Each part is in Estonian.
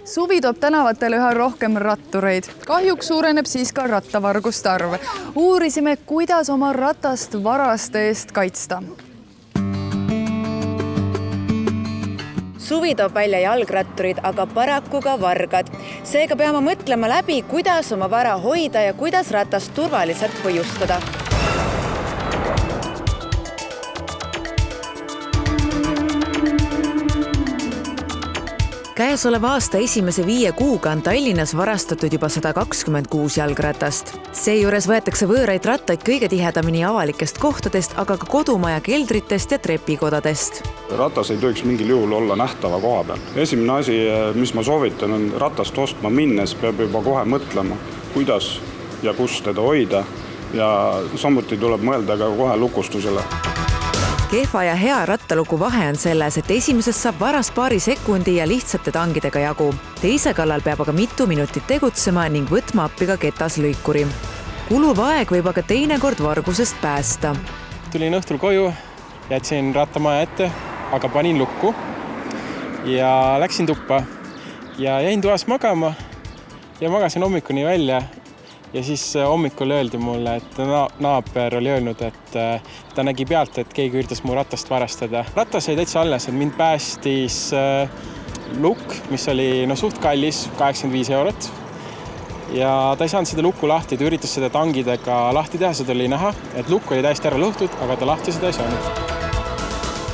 Suvi toob tänavatele üha rohkem rattureid. Kahjuks suureneb siis ka rattavarguste arv. Uurisime, kuidas oma ratast varaste eest kaitsta. Suvi toob välja jalgratturid, aga paraku ka vargad. Seega peame mõtlema läbi, kuidas oma vara hoida ja kuidas ratast turvaliselt hoiustada. Käesoleva aasta esimese 5 kuuga on Tallinnas varastatud juba 126 jalgratast. Seejuures võetakse võõraid rattaid kõige tihedamini avalikest kohtadest, aga ka kodumaja keldritest ja trepikodadest. Ratas ei tohiks mingil juhul olla nähtava koha peal. Esimene asi, mis ma soovitan, on ratast ostma minnes, peab juba kohe mõtlema, kuidas ja kus teda hoida ja samuti tuleb mõelda ka kohe lukustusele. Kehva ja hea rattaluku vahe on selles, et esimeses saab varas paari sekundi ja lihtsate tangidega jagu. Teise kallal peab aga mitu minutit tegutsema ning võtma appi ka ketaslõikuri. Kuluv aeg võib aga teinekord vargusest päästa. Tulin õhtul koju, jätsin rattamaja ette, aga panin lukku ja läksin tuppa ja jäin toas magama ja magasin hommikuni välja. Ja siis hommikul öeldi mulle, et naaber oli öelnud, et ta nägi pealt, et keegi üritas mu ratast varastada. Ratas oli täitsa alles, et mind päästis lukk, mis oli suht kallis, 85 €. Ja ta ei saanud seda lukku lahti, ta üritas seda tangidega lahti teha, seda oli näha, et lukk oli täiesti ära lõhtud, aga ta lahti seda ei saanud.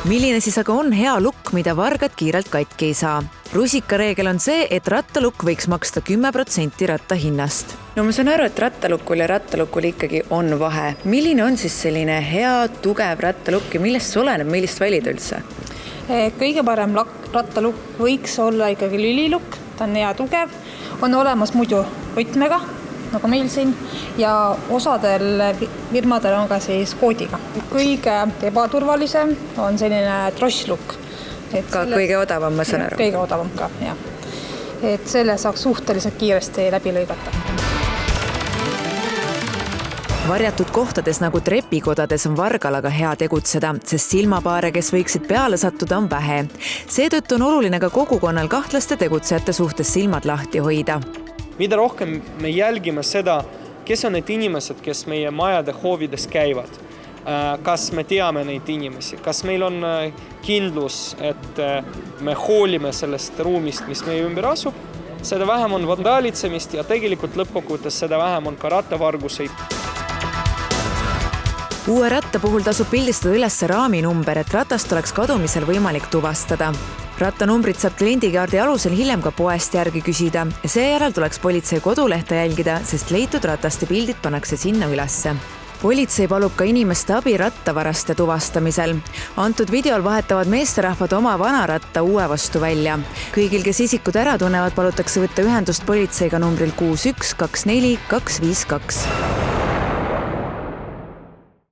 Milline siis aga on hea lukk, mida vargad kiirelt katki ei saa? Rusikareegel on see, et rattalukk võiks maksta 10% ratta hinnast. No ma saan aru, et rattalukul ja rattalukul ikkagi on vahe. Milline on siis selline hea, tugev rattalukk ja millest see oleneb, millist valida üldse? Kõige parem rattalukk võiks olla ikkagi lülilukk, ta on hea tugev, on olemas muidu võtmega, nagu meil siin, ja osadel firmadel on ka siis koodiga. Kõige ebaturvalisem on selline trosslukk. Ka kõige odavam, ma saan aru. Kõige odavam ka, jah. Et selle saaks suhteliselt kiiresti läbi lõigata. Varjatud kohtades nagu trepikodades on vargal aga hea tegutseda, sest silmapaare, kes võiksid peale sattuda, on vähe. Seetõttu on oluline ka kogukonnal kahtlaste tegutsejate suhtes silmad lahti hoida. Mida rohkem me jälgime seda, kes on need inimesed, kes meie majade hoovides käivad. Kas me teame neid inimesi, kas meil on kindlus, et me hoolime sellest ruumist, mis meie ümber asub, seda vähem on vandalitsemist ja tegelikult lõppkokkuvõttes seda vähem on ka rattavarguseid. Uue ratta puhul tasub pildistada üles raaminumber, et ratast oleks kadumisel võimalik tuvastada. Rattanumbrit saab kliendikaardi alusel hiljem ka poest järgi küsida. Seejärel tuleks politsei kodulehte jälgida, sest leitud rataste pildid pannakse sinna ülesse. Politsei palub ka inimeste abi rattavaraste tuvastamisel. Antud videol vahetavad meesterahvad oma vana ratta uue vastu välja. Kõigil, kes isikud ära tunnevad, palutakse võtta ühendust politseiga numbril 6124 252.